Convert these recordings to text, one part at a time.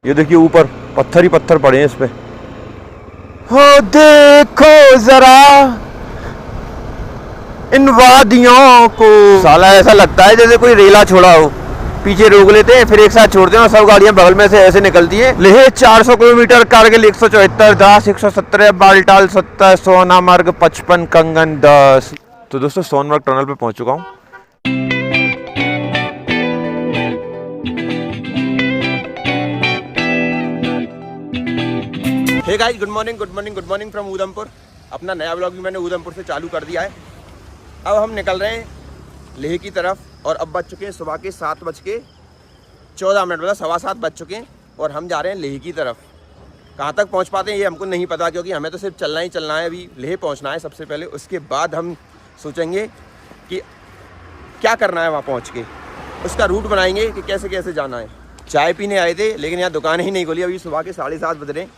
ये देखिए ऊपर पत्थर ही पत्थर पड़े हैं इस पे। हो देखो जरा इन वादियों को। साला ऐसा लगता है जैसे कोई रेला छोड़ा हो, पीछे रोक लेते हैं फिर एक साथ छोड़ते हैं और सब गाड़ियां बगल में से ऐसे निकलती हैं। लेह 400 किलोमीटर, कारगिल 174, दास 117, बालटाल 70, सोनामर्ग 55, कंगन 10। तो दोस्तों सोनमर्ग टनल पे पहुंच चुका हूँ। Hey guys, good morning from Udhampur. अपना नया ब्लॉग भी मैंने उधमपुर से चालू कर दिया है। अब हम निकल रहे हैं लेह की तरफ और अब बज चुके हैं सुबह के 7:14, मतलब 7:15 बज चुके हैं और हम जा रहे हैं लेह की तरफ। कहाँ तक पहुँच पाते हैं ये हमको नहीं पता, क्योंकि हमें तो सिर्फ चलना ही चलना है। अभी लेह पहुँचना है सबसे पहले, उसके बाद हम सोचेंगे कि क्या करना है वहाँ पहुँच के, उसका रूट बनाएंगे कि कैसे कैसे जाना है। चाय पीने आए थे लेकिन यहाँ दुकानें ही नहीं खुली। अभी सुबह के 7:30 बज रहे हैं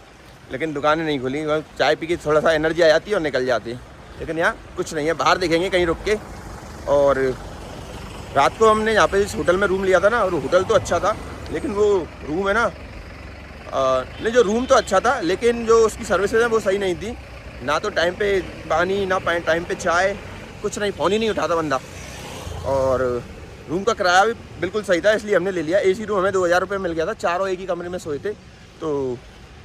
लेकिन दुकानें नहीं खुली। चाय पी के थोड़ा सा एनर्जी आ जाती है और निकल जाती है, लेकिन यहाँ कुछ नहीं है। बाहर देखेंगे कहीं रुक के। और रात को हमने यहाँ पे इस होटल में रूम लिया था ना, और होटल तो अच्छा था लेकिन वो रूम है ना, नहीं जो रूम तो अच्छा था लेकिन जो उसकी सर्विसेज है वो सही नहीं थी। ना तो टाइम पे पानी, ना टाइम पे चाय, कुछ नहीं, फ़ोन ही नहीं उठाता बंदा। और रूम का किराया भी बिल्कुल सही था, इसलिए हमने ले लिया। AC रूम हमें 2000 रुपये मिल गया था, चारों एक ही कमरे में सोए थे, तो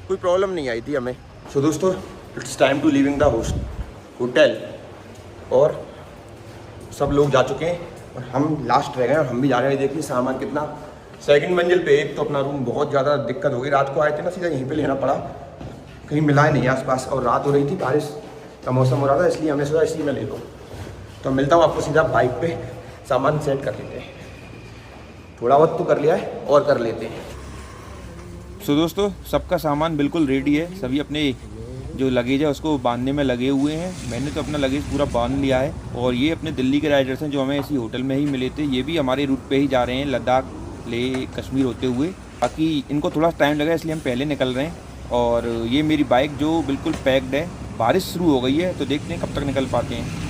कोई प्रॉब्लम नहीं आई थी हमें। सो दोस्तों, it's time to leaving the hotel और सब लोग जा चुके हैं और हम लास्ट रह गए और हम भी जा रहे हैं। देखिए सामान कितना, 2nd मंजिल पे। एक तो अपना रूम बहुत ज़्यादा दिक्कत हो गई, रात को आए थे ना, सीधा यहीं पे लेना पड़ा, कहीं मिला ही नहीं आसपास। और रात हो रही थी, बारिश का मौसम हो रहा था, इसलिए हमने सोचा इसी में ले लो। तो मिलता हूँ आपको सीधा बाइक पे, सामान सेट कर लेते हैं। थोड़ा बहुत तो कर लिया है और कर लेते हैं। सो दोस्तों, सबका सामान बिल्कुल रेडी है। सभी अपने जो लगेज है उसको बांधने में लगे हुए हैं। मैंने तो अपना लगेज पूरा बांध लिया है। और ये अपने दिल्ली के राइडर्स हैं जो हमें इसी होटल में ही मिले थे। ये भी हमारे रूट पे ही जा रहे हैं, लद्दाख ले कश्मीर होते हुए। बाकी इनको थोड़ा टाइम लगा इसलिए हम पहले निकल रहे हैं। और ये मेरी बाइक जो बिल्कुल पैक्ड है। बारिश शुरू हो गई है तो देखते हैं कब तक निकल पाते हैं।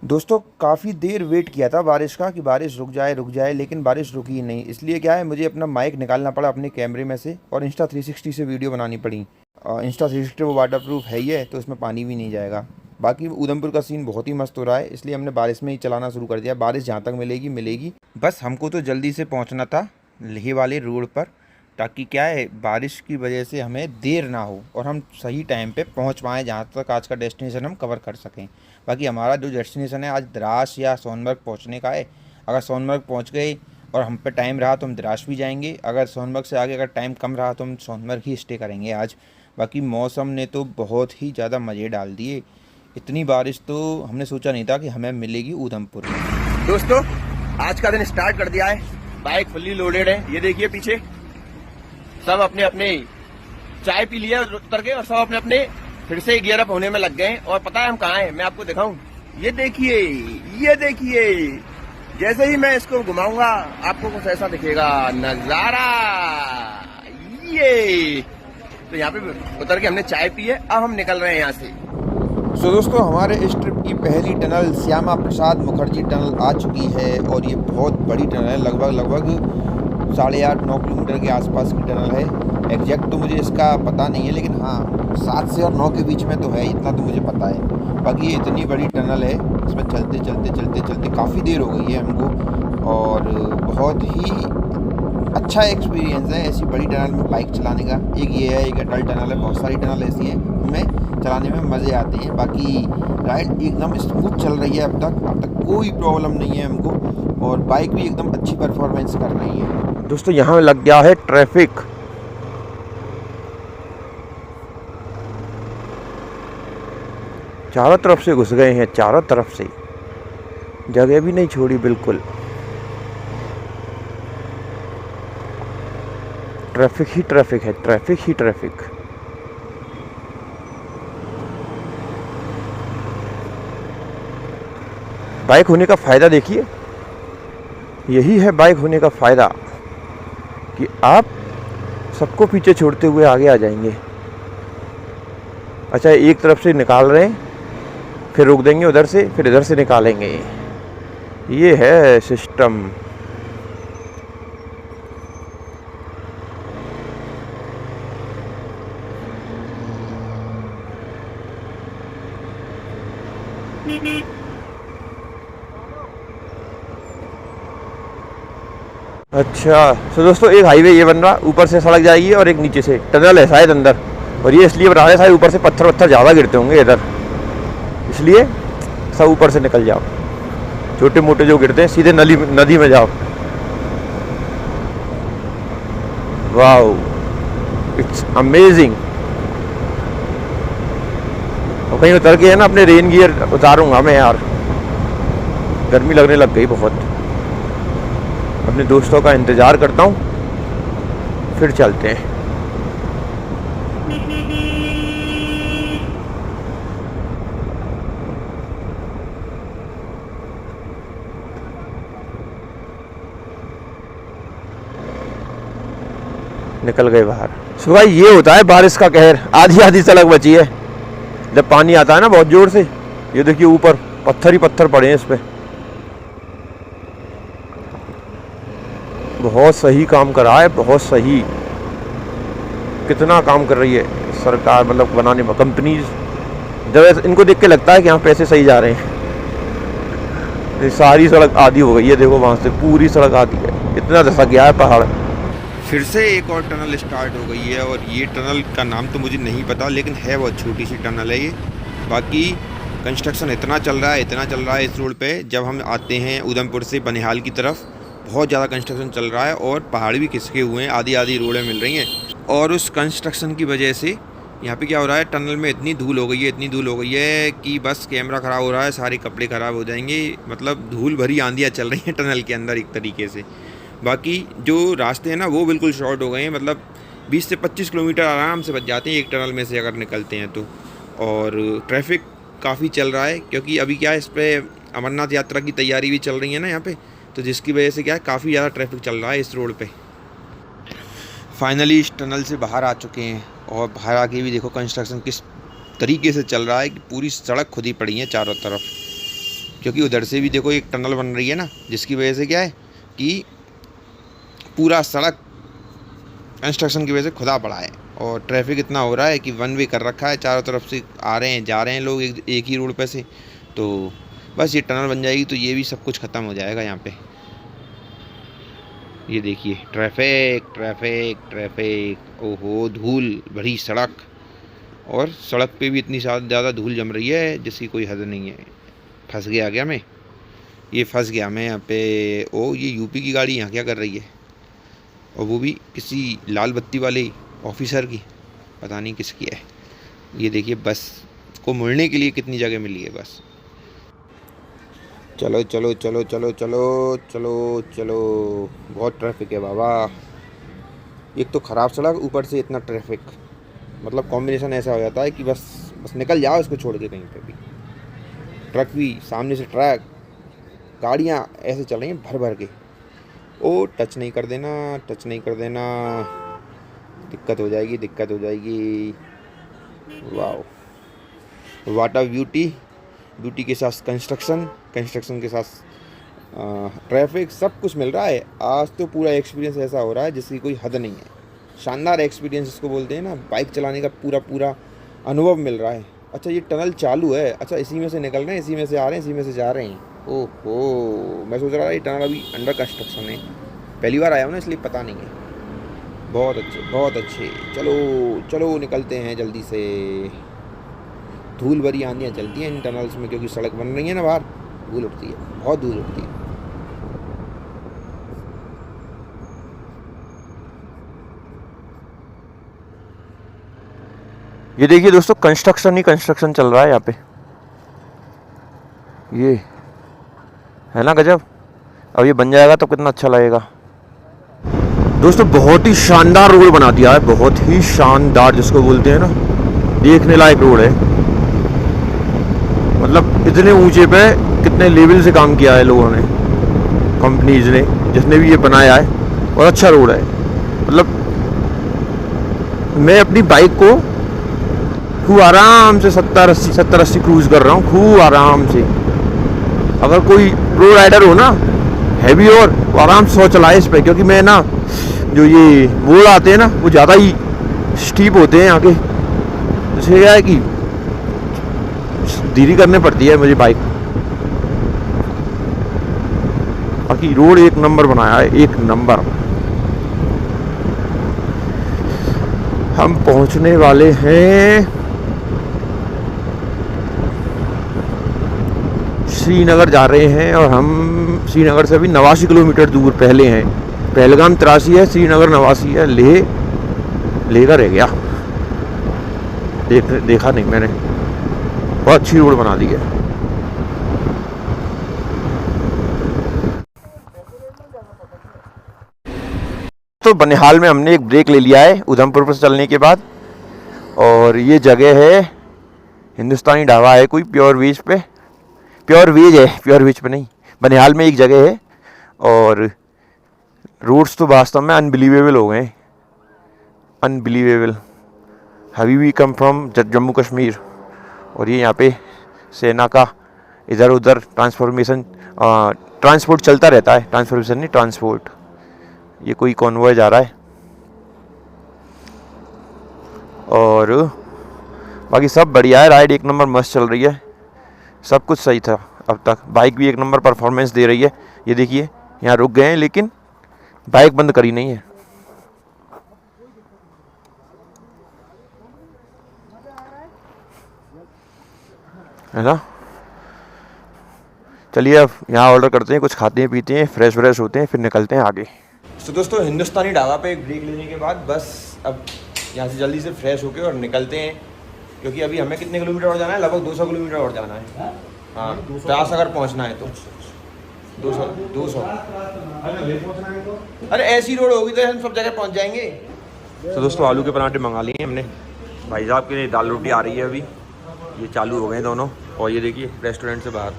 दोस्तों काफ़ी देर वेट किया था बारिश का कि बारिश रुक जाए, लेकिन बारिश रुकी ही नहीं। इसलिए क्या है, मुझे अपना माइक निकालना पड़ा अपने कैमरे में से और Insta360 से वीडियो बनानी पड़ी। Insta360 वो वाटर प्रूफ है ही है, तो इसमें पानी भी नहीं जाएगा। बाकी उधमपुर का सीन बहुत ही मस्त हो रहा है, इसलिए हमने बारिश में ही चलाना शुरू कर दिया। बारिश जहाँ तक मिलेगी। बस हमको तो जल्दी से पहुँचना था लेह वाले रोड पर, ताकि क्या है, बारिश की वजह से हमें देर ना हो और हम सही टाइम पे पहुंच पाएँ, जहाँ तक आज का डेस्टिनेशन हम कवर कर सकें। बाकी हमारा जो डेस्टिनेशन है आज द्रास या सोनमर्ग पहुंचने का है। अगर सोनमर्ग पहुंच गए और हम पे टाइम रहा तो हम द्रास भी जाएंगे। अगर सोनमर्ग से आगे अगर टाइम कम रहा तो हम सोनमर्ग ही स्टे करेंगे आज। बाकी मौसम ने तो बहुत ही ज़्यादा मज़े डाल दिए। इतनी बारिश तो हमने सोचा नहीं था कि हमें मिलेगी उधमपुर में। दोस्तों, आज का दिन स्टार्ट कर दिया है। बाइक फुल्ली लोडेड है। ये देखिए पीछे सब अपने अपने चाय पी लिया उतर के और सब अपने अपने फिर से गियर अप होने में लग गए। और पता है हम कहाँ हैं, मैं आपको दिखाऊं। ये देखिए, जैसे ही मैं इसको घुमाऊंगा आपको कुछ ऐसा दिखेगा नजारा। ये तो यहाँ पे उतर के हमने चाय पी है, अब हम निकल रहे हैं यहाँ से। सो दोस्तों, हमारे इस ट्रिप की पहली टनल श्यामा प्रसाद मुखर्जी टनल आ चुकी है और ये बहुत बड़ी टनल है। लगभग 8.5-9 किलोमीटर के आसपास की टनल है। एग्जैक्ट तो मुझे इसका पता नहीं है, लेकिन हाँ 7 से और 9 के बीच में तो है, इतना तो मुझे पता है। बाकी ये इतनी बड़ी टनल है, इसमें चलते काफ़ी देर हो गई है हमको। और बहुत ही अच्छा एक्सपीरियंस है ऐसी बड़ी टनल में बाइक चलाने का। एक ये है, एक अटल टनल है, बहुत सारी टनल ऐसी हैं उनमें चलाने में मज़े आते हैं। बाकी राइड एकदम स्मूथ चल रही है अब तक कोई प्रॉब्लम नहीं है हमको, और बाइक भी एकदम अच्छी परफॉर्मेंस कर रही है। दोस्तों, यहाँ लग गया है ट्रैफिक। चारों तरफ से घुस गए हैं, चारों तरफ से जगह भी नहीं छोड़ी बिल्कुल। ट्रैफिक है, ट्रैफिक। बाइक होने का फ़ायदा देखिए, यही है बाइक होने का फ़ायदा कि आप सबको पीछे छोड़ते हुए आगे आ जाएंगे। अच्छा, एक तरफ से निकाल रहे हैं, फिर रोक देंगे उधर से, फिर इधर से निकालेंगे। ये है सिस्टम। अच्छा तो दोस्तों एक हाईवे ये बन रहा, ऊपर से सड़क जाएगी और एक नीचे से टनल है शायद अंदर, और ये इसलिए बना रहे हैं शायद ऊपर से पत्थर वत्थर ज़्यादा गिरते होंगे इधर, इसलिए सब ऊपर से निकल जाओ, छोटे मोटे जो गिरते हैं सीधे नदी में जाओ। Wow it's amazing. और कहीं उतर के है ना अपने रेन गियर उतारूंगा मैं यार, गर्मी लगने लग गई बहुत। अपने दोस्तों का इंतज़ार करता हूँ, फिर चलते हैं। निकल गए बाहर। सो भाई ये होता है बारिश का कहर, आधी आधी सड़क बची है जब पानी आता है ना बहुत जोर से। ये देखिए ऊपर पत्थर ही पत्थर पड़े हैं इस पे। बहुत सही काम करा है, बहुत सही। कितना काम कर रही है सरकार, मतलब बनाने में कंपनीज। जब इनको देख के लगता है कि यहाँ पैसे सही जा रहे हैं। ये सारी सड़क आधी हो गई है, देखो वहाँ से पूरी सड़क आधी है, इतना धसा गया है पहाड़। फिर से एक और टनल स्टार्ट हो गई है, और ये टनल का नाम तो मुझे नहीं पता, लेकिन है बहुत छोटी सी टनल है ये। बाकी कंस्ट्रक्शन इतना चल रहा है इस रोड पे। जब हम आते हैं उधमपुर से बनिहाल की तरफ, बहुत ज़्यादा कंस्ट्रक्शन चल रहा है और पहाड़ भी खिसके हुए हैं, आधी आधी रोडें मिल रही हैं। और उस कंस्ट्रक्शन की वजह से यहाँ पे क्या हो रहा है, टनल में इतनी धूल हो गई है कि बस कैमरा ख़राब हो रहा है, सारे कपड़े ख़राब हो जाएंगे। मतलब धूल भरी आंधियाँ चल रही हैं टनल के अंदर एक तरीके से। बाकी जो रास्ते हैं ना वो बिल्कुल शॉर्ट हो गए हैं, मतलब 20 से 25 किलोमीटर आराम से बच जाते हैं एक टनल में से अगर निकलते हैं तो। और ट्रैफिक काफ़ी चल रहा है, क्योंकि अभी क्या है, इस पर अमरनाथ यात्रा की तैयारी भी चल रही है ना यहाँ पे, तो जिसकी वजह से क्या है काफ़ी ज़्यादा ट्रैफिक चल रहा है इस रोड पे। फाइनली इस टनल से बाहर आ चुके हैं, और बाहर आके भी देखो कंस्ट्रक्शन किस तरीके से चल रहा है कि पूरी सड़क खुदी पड़ी है चारों तरफ। क्योंकि उधर से भी देखो एक टनल बन रही है ना, जिसकी वजह से क्या है कि पूरा सड़क कंस्ट्रक्शन की वजह से खुदा पड़ा है। और ट्रैफिक इतना हो रहा है कि वन वे कर रखा है, चारों तरफ से आ रहे हैं जा रहे हैं लोग एक ही रोड पे से। तो बस ये टनल बन जाएगी तो ये भी सब कुछ ख़त्म हो जाएगा यहाँ पे। ये देखिए ट्रैफिक ट्रैफिक ट्रैफिक, ओहो धूल भरी सड़क, और सड़क पे भी इतनी ज़्यादा धूल जम रही है जिसकी कोई हद नहीं है। फंस गया मैं यहाँ पे। ओ ये यूपी की गाड़ी यहाँ क्या कर रही है, और वो भी किसी लाल बत्ती वाले ऑफिसर की, पता नहीं किसकी है। ये देखिए बस को मुड़ने के लिए कितनी जगह मिली है बस। चलो चलो चलो चलो चलो चलो चलो, बहुत ट्रैफिक है बाबा। एक तो ख़राब सड़क, ऊपर से इतना ट्रैफिक, मतलब कॉम्बिनेशन ऐसा हो जाता है कि बस निकल जाओ इसको छोड़ के कहीं पे भी। ट्रक भी सामने से, ट्रक गाड़ियाँ ऐसे चल रही हैं भर भर के। ओ टच नहीं कर देना, दिक्कत हो जाएगी। वाह वाट अ ब्यूटी के साथ कंस्ट्रक्शन के साथ ट्रैफिक, सब कुछ मिल रहा है। आज तो पूरा एक्सपीरियंस ऐसा हो रहा है जिसकी कोई हद नहीं है। शानदार एक्सपीरियंस इसको बोलते हैं ना, बाइक चलाने का पूरा अनुभव मिल रहा है। अच्छा ये टनल चालू है, अच्छा इसी में से निकल रहे हैं, इसी में से आ रहे हैं, इसी में से जा रहे हैं। ओहो मैं सोच रहा था ये टनल अभी अंडर कंस्ट्रक्शन है, पहली बार आया हूँ ना इसलिए पता नहीं है। बहुत अच्छे चलो निकलते हैं जल्दी से। धूल भरी आंधियाँ चलती हैं इन टनल्स में, क्योंकि सड़क बन रही है ना बाहर, धूल उठती है, बहुत धूल उठती है। ये देखिए दोस्तों कंस्ट्रक्शन ही कंस्ट्रक्शन चल रहा है यहाँ पे, ये है ना गजब। अब ये बन जाएगा तो कितना अच्छा लगेगा। दोस्तों बहुत ही शानदार रोड बना दिया है, बहुत ही शानदार, जिसको बोलते हैं ना देखने लायक रोड है। मतलब इतने ऊंचे पे कितने लेवल से काम किया है लोगों ने, कंपनीज ने, जिसने भी ये बनाया है। और अच्छा रोड है, मतलब मैं अपनी बाइक को खूब आराम से 70-80 क्रूज कर रहा हूँ, खूब आराम से। अगर कोई प्रो राइडर हो ना हैवी, और वो आराम से 100 चलाए इस पे, क्योंकि मैं ना जो ये मोड़ आते हैं ना वो ज़्यादा ही स्टीप होते हैं यहाँ के। जैसे क्या है कि धीरे करनी पड़ती है मुझे बाइक। बाकी रोड एक नंबर बनाया है, एक नंबर। हम पहुंचने वाले हैं श्रीनगर जा रहे हैं, और हम श्रीनगर से अभी 89 किलोमीटर दूर पहले हैं। पहलगाम 83 है, श्रीनगर 89 है, लेह का रह गया। देखा नहीं मैंने, बहुत अच्छी रोड बना दी है। तो बनिहाल में हमने एक ब्रेक ले लिया है उधमपुर पर चलने के बाद, और ये जगह है हिंदुस्तानी ढाबा है कोई, प्योर वेज पे, प्योर वेज है, प्योर वेज पे नहीं। बनिहाल में एक जगह है, और रोड्स तो वास्तव में अनबिलीवेबल हो गए, unbelievable. Habibi come from Jammu Kashmir, और ये यहाँ पे सेना का इधर उधर ट्रांसपोर्ट चलता रहता है, ट्रांसफॉर्मेशन नहीं, ट्रांसपोर्ट। ये कोई कॉन्वॉय जा रहा है, और बाकी सब बढ़िया है। राइड एक नंबर मस्त चल रही है, सब कुछ सही था अब तक। बाइक भी एक नंबर परफॉर्मेंस दे रही है। ये देखिए यहाँ रुक गए हैं, लेकिन बाइक बंद करी नहीं है। है ना। चलिए अब यहाँ ऑर्डर करते हैं, कुछ खाते हैं पीते हैं, फ्रेश व्रेश होते हैं, फिर निकलते हैं आगे। तो दोस्तों हिंदुस्तानी ढाबा पे एक ब्रेक लेने के बाद बस अब यहाँ से जल्दी से फ्रेश होके और निकलते हैं, क्योंकि अभी हमें कितने किलोमीटर और जाना है, लगभग 200 किलोमीटर और जाना है। हाँ, प्यास अगर पहुँचना है तो 200। अरे ऐसी रोड होगी तो हम सब जगह पहुँच जाएंगे। तो दोस्तों आलू के पराठे मंगा लिए हमने, भाई साहब के लिए दाल रोटी आ रही है अभी, ये चालू हो गए दोनों। और ये देखिए रेस्टोरेंट से बाहर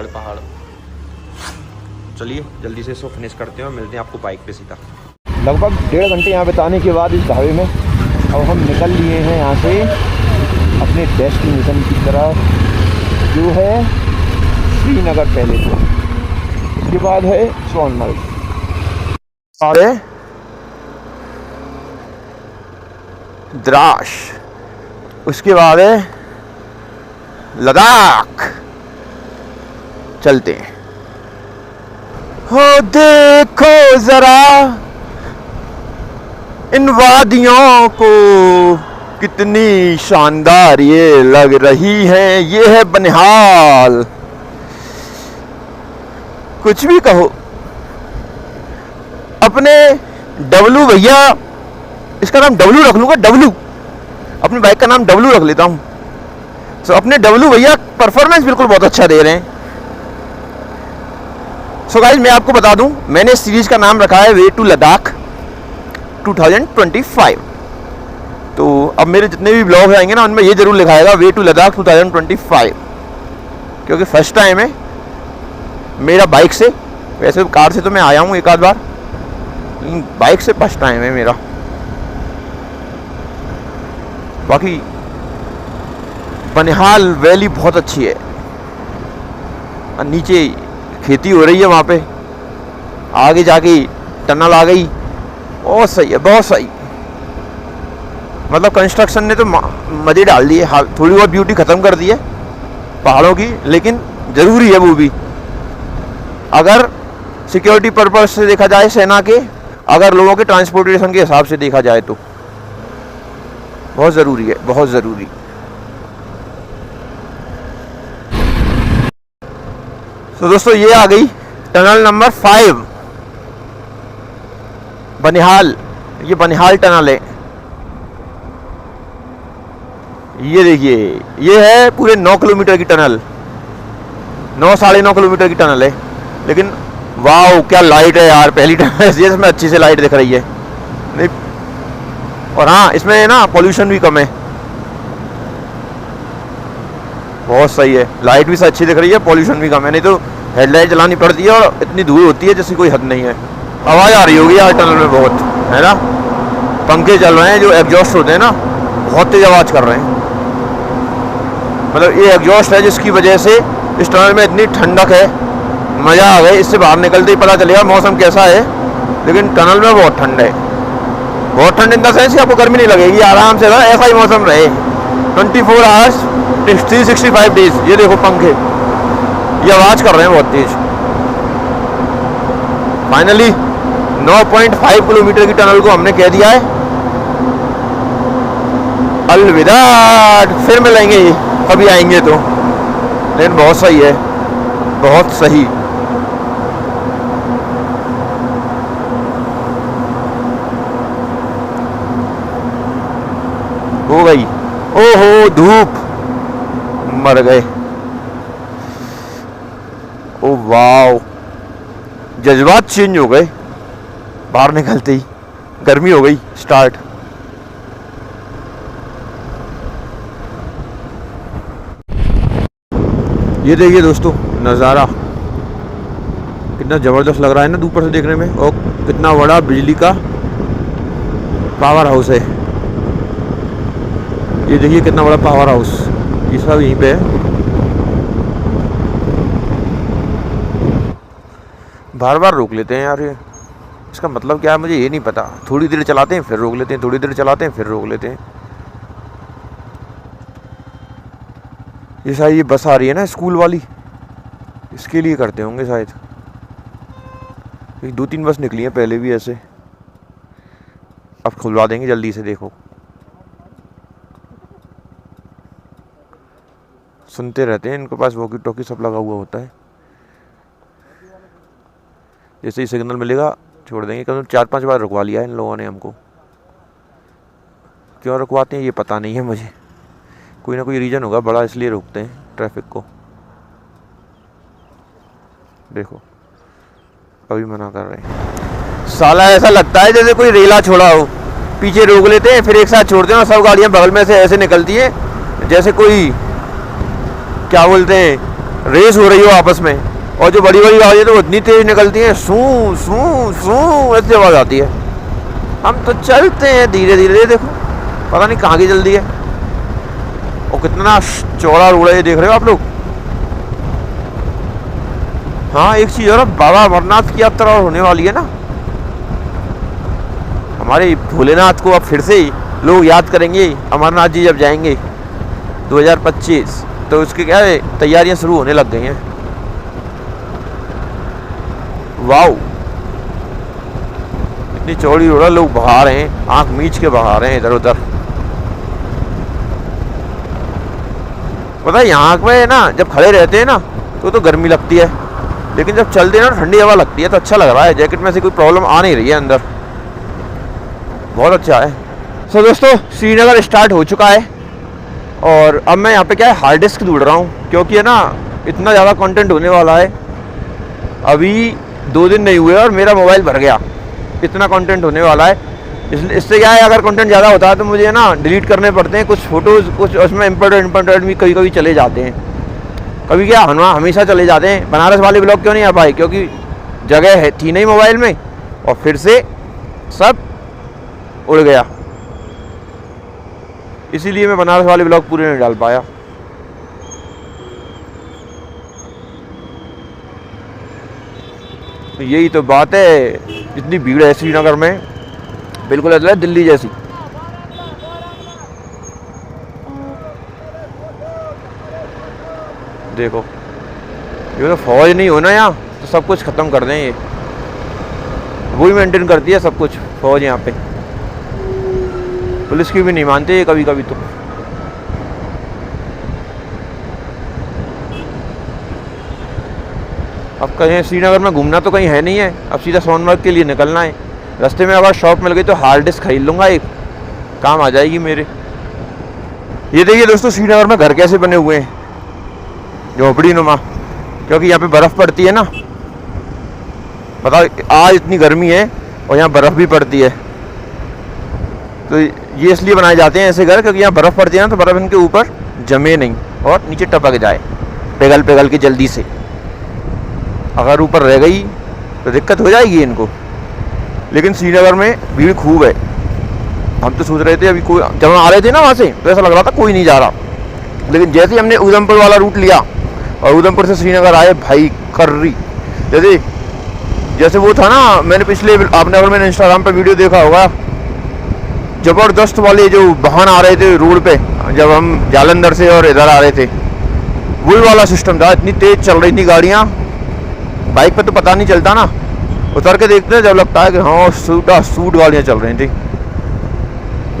पहाड़। चलिए जल्दी से इसको फिनिश करते हैं और मिलते हैं आपको बाइक पे सीधा। लगभग 1.5 घंटे यहाँ बिताने के बाद इस ढाबे में अब हम निकल लिए हैं यहाँ से अपने डेस्टिनेशन की तरफ, जो है श्रीनगर पहले से, उसके बाद है सोनमर्ग, और द्रास, उसके बाद है लद्दाख। चलते हैं। हो देखो जरा इन वादियों को, कितनी शानदार ये लग रही है। ये है बनिहाल। कुछ भी कहो, अपने डब्लू भैया, इसका नाम डब्लू रख लूंगा, डब्लू, अपनी बाइक का नाम डब्लू रख लेता हूं। तो अपने डब्लू भैया परफॉर्मेंस बिल्कुल बहुत अच्छा दे रहे हैं। सो गाइस मैं आपको बता दूं, मैंने इस सीरीज का नाम रखा है वे टू लद्दाख 2025। तो अब मेरे जितने भी ब्लॉग आएंगे ना, उनमें ये जरूर लिखाएगा वे टू लद्दाख 2025, क्योंकि फर्स्ट टाइम है मेरा बाइक से। वैसे कार से तो मैं आया हूँ एक आध बार, लेकिन बाइक से फर्स्ट टाइम है मेरा। बाकी बनिहाल वैली बहुत अच्छी है, और नीचे खेती हो रही है वहाँ पे, आगे जाके टनल आ गई, बहुत सही है, बहुत सही। मतलब कंस्ट्रक्शन ने तो मजे डाल दिए, थोड़ी बहुत ब्यूटी ख़त्म कर दी है पहाड़ों की, लेकिन ज़रूरी है वो भी। अगर सिक्योरिटी पर्पज से देखा जाए, सेना के, अगर लोगों के ट्रांसपोर्टेशन के हिसाब से देखा जाए तो बहुत ज़रूरी है, बहुत ज़रूरी। तो दोस्तों ये आ गई टनल नंबर 5 बनिहाल। ये बनिहाल टनल है। ये देखिए, ये है पूरे 9 किलोमीटर की टनल, 9 साढ़े 9 किलोमीटर की टनल है। लेकिन वाह क्या लाइट है यार, पहली टनल है इसमें अच्छी से लाइट दिख रही है। नहीं, और हाँ इसमें ना पोल्यूशन भी कम है, बहुत सही है। लाइट भी अच्छी दिख रही है, पोल्यूशन भी कम है, नहीं तो हेडलाइट चलानी पड़ती है और इतनी धूल होती है जिसकी कोई हद नहीं है। आवाज़ आ रही होगी यार टनल में बहुत, है ना। पंखे चल रहे हैं, जो एग्जॉस्ट होते हैं ना, बहुत तेज आवाज़ कर रहे हैं। मतलब ये एग्जॉस्ट है जिसकी वजह से इस टनल में इतनी ठंडक है, मज़ा आ गया। इससे बाहर निकलते ही पता चलेगा मौसम कैसा है, लेकिन टनल में बहुत ठंड है, बहुत ठंड। इन द सेंस कि आपको गर्मी नहीं लगेगी, आराम से ऐसा ही मौसम रहे, 24 आवर्स 365 डेज। ये देखो पंखे, ये आवाज़ कर रहे हैं बहुत तेज। फाइनली 9.5 किलोमीटर की टनल को हमने कह दिया है अलविदा। फिर मिलेंगे कभी आएंगे तो, लेकिन बहुत सही है, बहुत सही। हो गई, ओहो धूप, मर गए। ओ वाव, जज्बात चेंज हो गए बाहर निकलते ही। गर्मी हो गई स्टार्ट। ये देखिए दोस्तों नज़ारा कितना ज़बरदस्त लग रहा है ना ऊपर से देखने में, और कितना बड़ा बिजली का पावर हाउस है। ये देखिए कितना बड़ा पावर हाउस, ये सब यहीं पे है। बार बार रोक लेते हैं यार, ये इसका मतलब क्या है मुझे ये नहीं पता। थोड़ी देर चलाते हैं फिर रोक लेते हैं, थोड़ी देर चलाते हैं फिर रोक लेते हैं। ये शायद ये बस आ रही है ना स्कूल वाली, इसके लिए करते होंगे शायद। 2-3 बस निकली हैं पहले भी ऐसे, अब खुलवा देंगे जल्दी से। देखो सुनते रहते हैं, इनके पास वॉकी टॉकी सब लगा हुआ होता है। जैसे ही सिग्नल मिलेगा छोड़ देंगे। कम 4-5 बार रुकवा लिया है इन लोगों ने हमको। क्यों रुकवाते हैं ये पता नहीं है मुझे, कोई ना कोई रीज़न होगा बड़ा, इसलिए रोकते हैं ट्रैफिक को। देखो अभी मना कर रहे हैं। साला ऐसा लगता है जैसे कोई रेला छोड़ा हो, पीछे रोक लेते हैं फिर एक साथ छोड़ते हैं और सब गाड़ियाँ बगल में से ऐसे निकलती हैं जैसे कोई क्या बोलते हैं रेस हो रही हो आपस में। और जो बड़ी बड़ी गाड़ियाँ तो इतनी तेज निकलती हैं, सू सू सू ऐसी आवाज़ आती है। हम तो चलते हैं धीरे धीरे, देखो पता नहीं कहाँ की जल्दी है। और कितना चौड़ा रोड है ये देख रहे हो आप लोग। हाँ एक चीज़ और, बाबा अमरनाथ की यात्रा होने वाली है ना हमारे भोलेनाथ को। अब फिर से लोग याद करेंगे अमरनाथ जी जब जाएंगे 2025, तो उसके क्या है तैयारियां शुरू होने लग गई हैं। वाओ इतनी चौड़ी रोड है, लोग बहा रहे हैं, आंख मीच के बहा रहे हैं इधर उधर। पता है यहाँ पे ना जब खड़े रहते हैं ना तो गर्मी लगती है, लेकिन जब चलते हैं ना ठंडी हवा लगती है, तो अच्छा लग रहा है। जैकेट में से कोई प्रॉब्लम आ नहीं रही है अंदर, बहुत अच्छा है। सो दोस्तों श्रीनगर स्टार्ट हो चुका है और अब मैं यहाँ पे क्या है हार्ड डिस्क ढूंढ रहा हूँ, क्योंकि है ना इतना ज़्यादा कंटेंट होने वाला है। अभी 2 दिन नहीं हुए और मेरा मोबाइल भर गया, इतना कंटेंट होने वाला है। इससे क्या है अगर कंटेंट ज़्यादा होता है तो मुझे ना डिलीट करने पड़ते हैं कुछ फ़ोटोज़, कुछ उसमें इम्पोर्टेंट भी कभी कभी चले जाते हैं। कभी क्या हमेशा चले जाते हैं। बनारस वाले ब्लॉग क्यों नहीं आ पाए, क्योंकि जगह है थी नहीं मोबाइल में, और फिर से सब उड़ गया, इसीलिए मैं बनारस वाले ब्लॉग पूरे नहीं डाल पाया। यही तो बात है, इतनी भीड़ है श्रीनगर में, बिल्कुल ऐसा है दिल्ली जैसी। देखो ये तो फौज नहीं हो ना यहाँ तो सब कुछ ख़त्म कर दें। ये वही मेंटेन करती है सब कुछ फौज यहाँ पे, पुलिस की भी नहीं मानते ये कभी कभी तो। अब कहीं श्रीनगर में घूमना तो कहीं है नहीं है, अब सीधा सोनमर्ग के लिए निकलना है। रास्ते में अगर शॉप मिल गई तो हार्ड डिस्क खरीद लूँगा, एक काम आ जाएगी मेरे। ये देखिए दोस्तों श्रीनगर में घर कैसे बने हुए हैं, झोपड़ी नुमा, क्योंकि यहाँ पे बर्फ़ पड़ती है ना। बताओ आज इतनी गर्मी है और यहाँ बर्फ़ भी पड़ती है, तो ये इसलिए बनाए जाते हैं ऐसे घर, क्योंकि यहाँ बर्फ़ पड़ती है ना तो बर्फ़ इनके ऊपर जमे नहीं और नीचे टपक जाए पिघल पिघल के जल्दी से। अगर ऊपर रह गई तो दिक्कत हो जाएगी इनको। लेकिन श्रीनगर में भीड़ खूब है। हम तो सोच रहे थे अभी कोई, जब हम आ रहे थे ना वहाँ से तो ऐसा लग रहा था कोई नहीं जा रहा, लेकिन जैसे ही हमने उधमपुर वाला रूट लिया और उधमपुर से श्रीनगर आए, भाई कर्री जैसे वो था ना, मैंने पिछले आपने अगर मैंने इंस्टाग्राम पर वीडियो देखा होगा ज़बरदस्त वाले जो वाहन आ रहे थे रोड पे, जब हम जालंधर से और इधर आ रहे थे, वही वाला सिस्टम था। इतनी तेज़ चल रही थी गाड़ियाँ, बाइक पे तो पता नहीं चलता ना, उतर के देखते जब लगता है कि हाँ सूट गाड़ियाँ चल रही थी।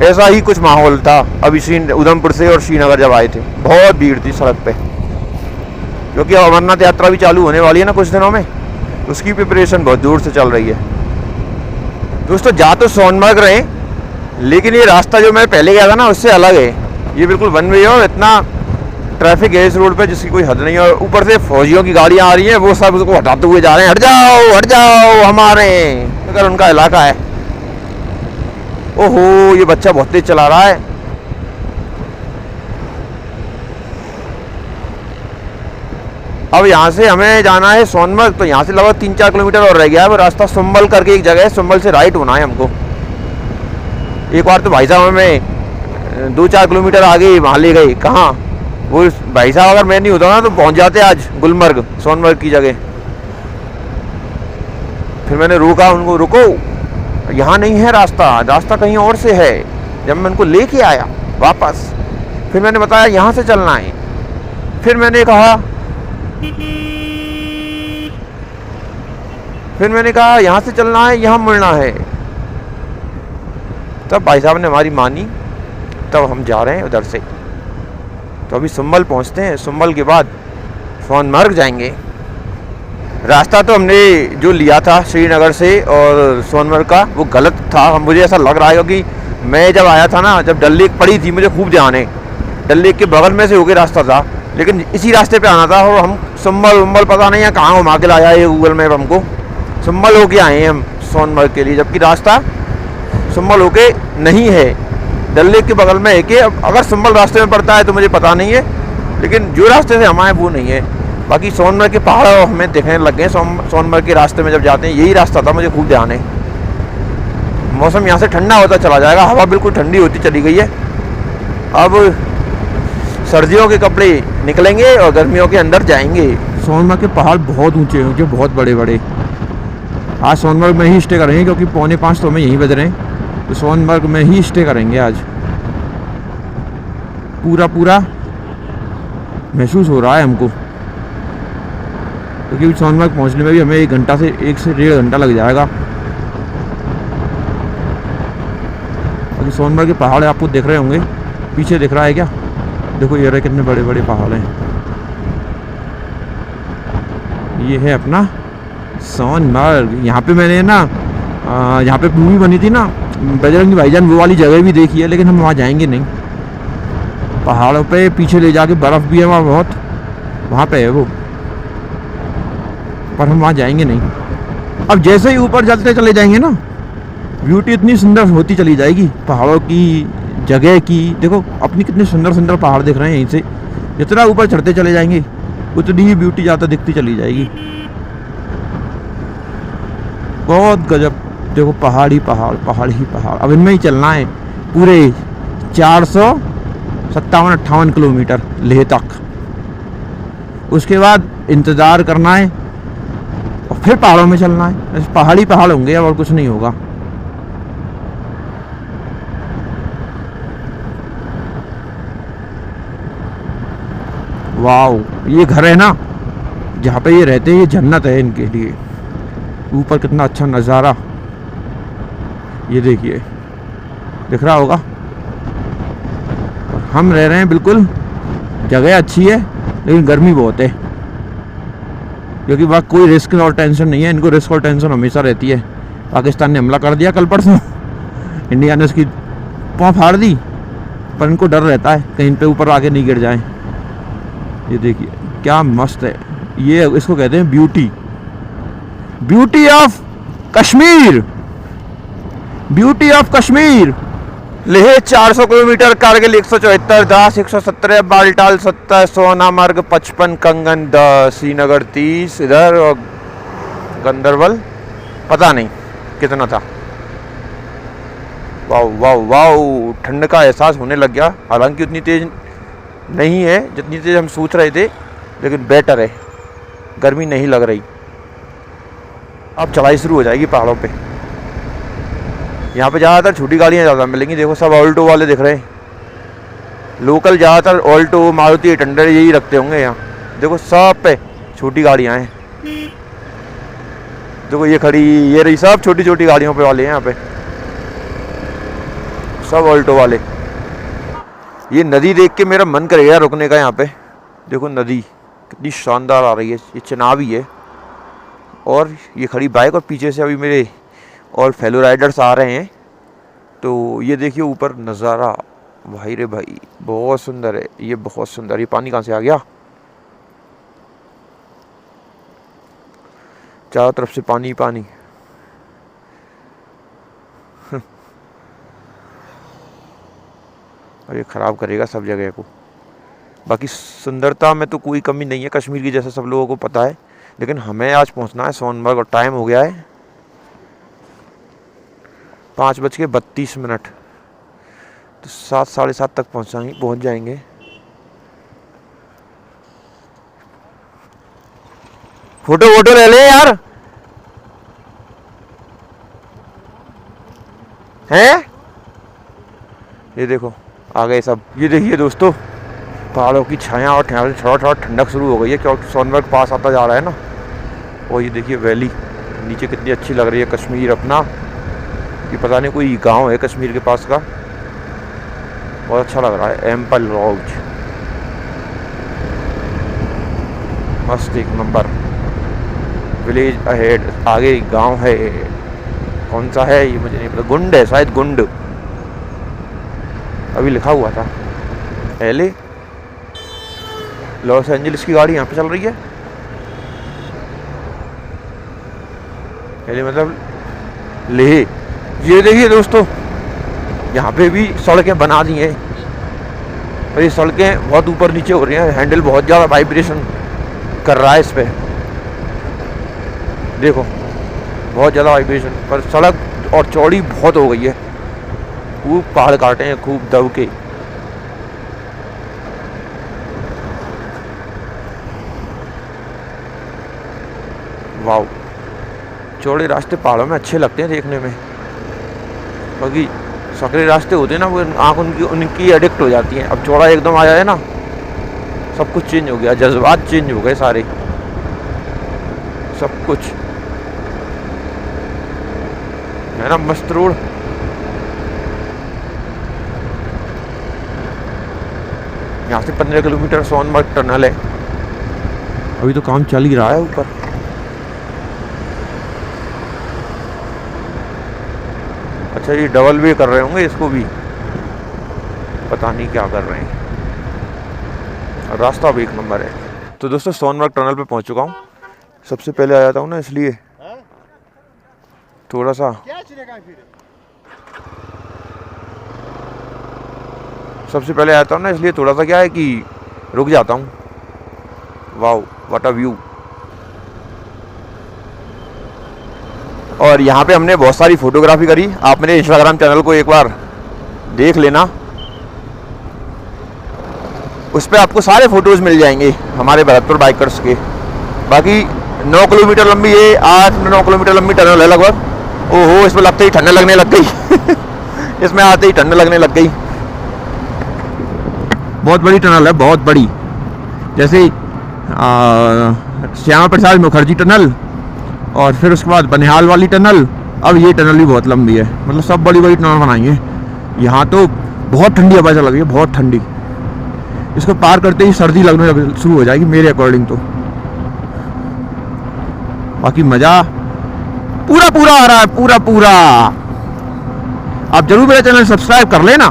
ऐसा ही कुछ माहौल था अभी उधमपुर से और श्रीनगर जब आए थे। बहुत भीड़ थी सड़क पे, क्योंकि अमरनाथ यात्रा भी चालू होने वाली है ना कुछ दिनों में, उसकी प्रिपरेशन बहुत दूर से चल रही है। दोस्तों जा तो सोनमर्ग रहे, लेकिन ये रास्ता जो मैं पहले गया था ना उससे अलग है। ये बिल्कुल वन वे है और इतना ट्रैफिक है इस रोड पे जिसकी कोई हद नहीं है। और ऊपर से फौजियों की गाड़ियाँ आ रही हैं, वो सब उसको हटाते हुए जा रहे हैं, हट जाओ हमारे, अगर उनका इलाका है। ओहो ये बच्चा बहुत तेज चला रहा है। अब यहाँ से हमें जाना है सोनमर्ग, तो यहाँ से लगभग 3-4 किलोमीटर और रह गया है। वो रास्ता सुंबल करके एक जगह है, सुंबल से राइट होना है हमको। एक बार तो भाई साहब हमें 2-4 किलोमीटर आगे वहाँ ले गए। कहाँ? वो भाई साहब अगर मैं नहीं होता ना तो पहुँच जाते आज गुलमर्ग, सोनमर्ग की जगह। फिर मैंने रोका उनको, रुको यहाँ नहीं है रास्ता कहीं और से है। जब मैं उनको लेके आया वापस, फिर मैंने बताया यहाँ से चलना है। फिर मैंने कहा यहाँ से चलना है, यहाँ मुड़ना है। तब भाई साहब ने हमारी मानी, तब हम जा रहे हैं उधर से। तो अभी सुंबल पहुँचते हैं, सुंबल के बाद सोनमर्ग जाएंगे। रास्ता तो हमने जो लिया था श्रीनगर से और सोनमर्ग का, वो गलत था, मुझे ऐसा लग रहा है। क्योंकि मैं जब आया था ना, जब डल लेक पड़ी थी, मुझे खूब ध्यान है, डल लेक के बगल में से होके रास्ता था, लेकिन इसी रास्ते पे आना था। और हम सुंबल पता नहीं है कहाँ घुमा के लाया है गूगल मैप हमको, सुंबल होके आए हैं हम सोनमर्ग के लिए, जबकि रास्ता सुंबल होके नहीं है, डल लेक के बगल में है। कि अगर सुंबल रास्ते में पड़ता है तो मुझे पता नहीं है, लेकिन जो रास्ते से हम आए वो नहीं है। बाकी सोनमर्ग के पहाड़ हमें दिखने लग गए। सोनमर्ग के रास्ते में जब जाते हैं, यही रास्ता था, मुझे खूब ध्यान है। मौसम यहाँ से ठंडा होता चला जाएगा, हवा बिल्कुल ठंडी होती चली गई है। अब सर्दियों के कपड़े निकलेंगे और गर्मियों के अंदर जाएंगे। सोनमर्ग के पहाड़ बहुत ऊंचे ऊंचे, बहुत बड़े बड़े। आज सोनमर्ग में ही स्टे करेंगे, क्योंकि 4:45 तो हमें यहीं बज रहे हैं, तो सोनमर्ग में ही स्टे करेंगे आज। पूरा महसूस हो रहा है हमको, क्योंकि सोनमर्ग पहुंचने में भी हमें 1 से 1.5 घंटा लग जाएगा। क्योंकि सोनमर्ग के पहाड़ आपको दिख रहे होंगे, पीछे दिख रहा है क्या? देखो ये रहे कितने बड़े बड़े पहाड़ हैं। ये है अपना सोनमर्ग। यहाँ पे मैंने ना यहाँ पे मूवी बनी थी ना बजरंगी भाईजान, वो वाली जगह भी देखी है, लेकिन हम वहाँ जाएंगे नहीं। पहाड़ों पे पीछे ले जाके बर्फ़ भी है वहाँ बहुत, वहाँ पे है वो, पर हम वहाँ जाएंगे नहीं। अब जैसे ही ऊपर चलते चले जाएंगे ना, ब्यूटी इतनी सुंदर होती चली जाएगी पहाड़ों की, जगह की। देखो अपनी कितने सुंदर सुंदर पहाड़ दिख रहे हैं यहीं से। जितना ऊपर चढ़ते चले जाएंगे उतनी ही ब्यूटी ज़्यादा दिखती चली जाएगी। बहुत गजब। देखो पहाड़ ही पहाड़। अब इनमें ही चलना है पूरे 457-58 किलोमीटर लेह तक। उसके बाद इंतज़ार करना है और फिर पहाड़ों में चलना है। पहाड़ ही पहाड़ होंगे, और कुछ नहीं होगा। वाओ, ये घर है ना जहाँ पे ये रहते हैं, ये जन्नत है इनके लिए। ऊपर कितना अच्छा नज़ारा, ये देखिए, दिख रहा होगा। और हम रह रहे हैं बिल्कुल, जगह अच्छी है लेकिन गर्मी बहुत है, क्योंकि वहाँ कोई रिस्क और टेंशन नहीं है। इनको रिस्क और टेंशन हमेशा रहती है। पाकिस्तान ने हमला कर दिया कल परसों, इंडिया ने उसकी पाँव फाड़ दी, पर इनको डर रहता है कहीं पे ऊपर आके नहीं गिर जाए। ये देखिए क्या मस्त है। ये इसको कहते हैं beauty of Kashmir. Leh 400 kilometre, Kargil 174, Dras 117, Baltal 70, Sonamarg 55, कंगन 10, श्रीनगर 30, इधर और गंदरबल पता नहीं कितना था। वाओ, ठंड का एहसास होने लग गया। हालांकि उतनी तेज नहीं है जितनी तेज हम सोच रहे थे, लेकिन बेटर है, गर्मी नहीं लग रही। अब चढ़ाई शुरू हो जाएगी पहाड़ों पे। यहाँ पे ज़्यादातर छोटी गाड़ियाँ ज़्यादा मिलेंगी। देखो सब ऑल्टो वाले दिख रहे हैं, लोकल ज़्यादातर ऑल्टो मारुति टेंडर यही रखते होंगे यहाँ। देखो सब पे छोटी गाड़ियाँ हैं। देखो ये खड़ी, ये रही, सब छोटी छोटी गाड़ियों पे वाले हैं यहाँ पे, सब ऑल्टो वाले। ये नदी देख के मेरा मन करेगा रुकने का यहाँ पे। देखो नदी कितनी शानदार आ रही है, ये चनावी है। और ये खड़ी बाइक और पीछे से अभी मेरे और फेलो राइडर्स आ रहे हैं। तो ये देखिए ऊपर नज़ारा, भाई रे भाई बहुत सुंदर है, ये बहुत सुंदर। ये पानी कहाँ से आ गया, चारों तरफ से पानी ही पानी। और ये ख़राब करेगा सब जगह को। बाकी सुंदरता में तो कोई कमी नहीं है कश्मीर की, जैसा सब लोगों को पता है। लेकिन हमें आज पहुंचना है सोनमर्ग और टाइम हो गया है 5:32। तो 7 साढ़े 7 तक पहुंच जाएंगे। फोटो वोटो ले ले यार, हैं? ये देखो आ गए सब। ये देखिए दोस्तों पहाड़ों की छाया और थोड़ा थोड़ा ठंडक शुरू हो गई है, क्योंकि सोनमर्ग पास आता जा रहा है ना। और ये देखिए वैली नीचे कितनी अच्छी लग रही है, कश्मीर अपना। ये पता नहीं कोई गांव है कश्मीर के पास का, बहुत अच्छा लग रहा है। एम्पल लॉज मस्त एक नंबर। विलेज अहेड, आगे गांव है, कौन सा है ये मुझे नहीं पता, गुंड है शायद, गुंड अभी लिखा हुआ था। LA लॉस एंजलिस की गाड़ी यहाँ पे चल रही है। LA मतलब लेह। ये देखिए दोस्तों यहाँ पे भी सड़कें बना दी हैं, और ये सड़कें बहुत ऊपर नीचे हो रही हैं, हैंडल बहुत ज़्यादा वाइब्रेशन कर रहा है इस पे। देखो बहुत ज़्यादा वाइब्रेशन, पर सड़क और चौड़ी बहुत हो गई है, खूब पहाड़ काटे हैं खूब दब के। वाव, चौड़े रास्ते पहाड़ों में अच्छे लगते हैं देखने में, क्योंकि सकरे रास्ते होते हैं ना, वो आँख उनकी एडिक्ट हो जाती हैं। अब चौड़ा एकदम आया है ना, सब कुछ चेंज हो गया, जज्बात चेंज हो गए सारे, सब कुछ है ना। मस्त रोड। यहाँ से 15 किलोमीटर सोनमर्ग टनल है, अभी तो काम चल ही रहा है ऊपर। अच्छा ये डबल वे कर रहे होंगे इसको भी, पता नहीं क्या कर रहे हैं। रास्ता भी एक नंबर है। तो दोस्तों सोनमर्ग टनल पे पहुंच चुका हूँ। सबसे पहले आ जाता हूँ ना, इसलिए थोड़ा सा सबसे पहले आता हूँ ना, इसलिए थोड़ा सा क्या है कि रुक जाता हूँ। Wow what a view. और यहाँ पे हमने बहुत सारी फोटोग्राफी करी। आप मेरे इंस्टाग्राम चैनल को एक बार देख लेना, उस पर आपको सारे फोटोज़ मिल जाएंगे हमारे भरतपुर बाइकर्स के। बाकी 9 किलोमीटर लंबी ये 8-9 किलोमीटर लंबी टनल है लगभग। ओहो इसमें लगते ही ठंड लगने लग गई इसमें आते ही ठंड लगने लग गई। बहुत बड़ी टनल है, बहुत बड़ी, जैसे श्यामा प्रसाद मुखर्जी टनल, और फिर उसके बाद बनिहाल वाली टनल। अब ये टनल भी बहुत लंबी है, मतलब सब बड़ी बड़ी टनल बनाई है। यहाँ तो बहुत ठंडी हवा चल रही है, बहुत ठंडी। इसको पार करते ही सर्दी लगने शुरू हो जाएगी मेरे अकॉर्डिंग तो। बाकी मज़ा पूरा पूरा आ रहा है, पूरा पूरा। आप जरूर मेरा चैनल सब्सक्राइब कर लेना,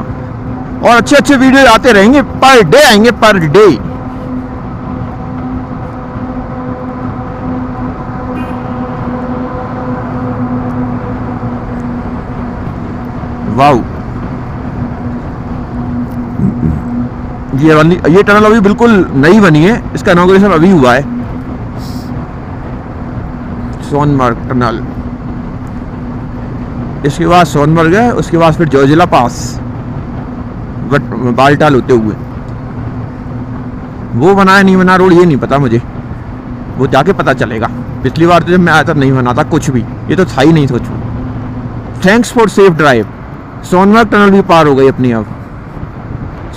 और अच्छे अच्छे वीडियो आते रहेंगे, पर डे आएंगे, पर डे। वाओ, ये टनल अभी बिल्कुल नई बनी है, इसका इनॉग्रेशन अभी हुआ है। सोनमर्ग टनल, इसके बाद सोनमर्ग है, उसके बाद फिर जोजिला पास बालटाल होते हुए। वो बना है नहीं बना रोड ये नहीं पता मुझे, वो जाके पता चलेगा। पिछली बार तो जब मैं आया था नहीं बना था कुछ भी, ये तो था ही नहीं, thanks for safe drive. Sonamarg tunnel भी पार हो गई अपनी, अब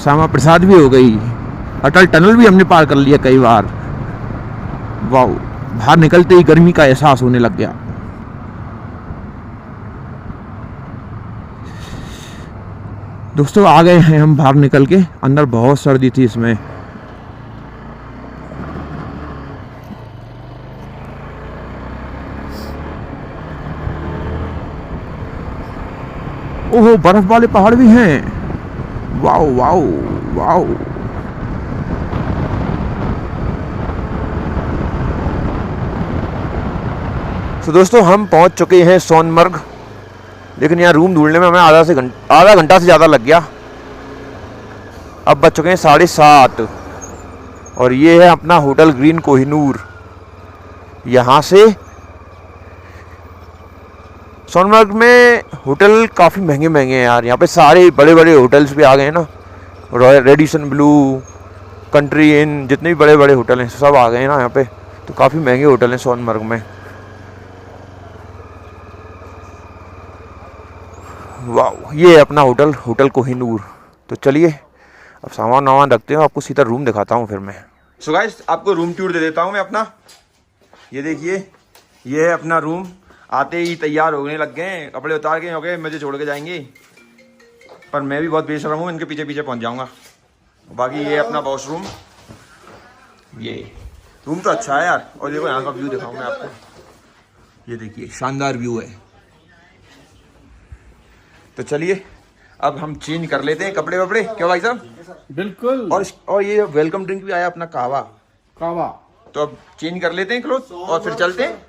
श्यामा प्रसाद भी हो गई, अटल टनल भी हमने पार कर लिया कई बार। वाह, बाहर निकलते ही गर्मी का एहसास होने लग गया। दोस्तों आ गए हैं हम बाहर निकल के, अंदर बहुत सर्दी थी इसमें। ओहो, बर्फ वाले पहाड़ भी हैं। Wow wow wow. तो दोस्तों हम पहुंच चुके हैं सोनमर्ग, लेकिन यहाँ रूम ढूंढने में हमें आधा घंटा से ज़्यादा लग गया। अब बज चुके हैं 7:30 और ये है अपना होटल ग्रीन कोहिनूर। यहाँ से सोनमर्ग में होटल काफ़ी महंगे महंगे हैं यार। यहाँ पे सारे बड़े बड़े होटल्स भी आ गए हैं ना, royal Radisson Blu, country in, जितने भी बड़े बड़े होटल हैं सब आ गए हैं ना यहाँ पे। तो काफ़ी महंगे होटल हैं सोनमर्ग में। वाह, ये है अपना होटल कोहिनूर। तो चलिए अब सामान रखते हैं, आपको सीधा रूम दिखाता हूँ फिर मैं। सो गाइस, आपको रूम टूर दे देता हूँ मैं अपना। ये देखिए, ये है अपना रूम। आते ही तैयार होने लग गए हैं, कपड़े उतार के हो गए, मुझे छोड़ के जाएंगे, पर मैं भी बहुत बेशर्म हूँ, इनके पीछे पीछे पहुँच जाऊँगा। बाकी ये अपना वॉशरूम, ये रूम तो अच्छा है यार। और देखो यहाँ का व्यू दिखाऊँ मैं आपको, ये देखिए शानदार व्यू है। तो चलिए अब हम चेंज कर लेते हैं कपड़े वपड़े, क्या भाई साहब? बिल्कुल। और ये वेलकम ड्रिंक भी आया अपना, कहवा। कावा। तो अब चेंज कर लेते हैं क्लोथ और फिर चलते हैं।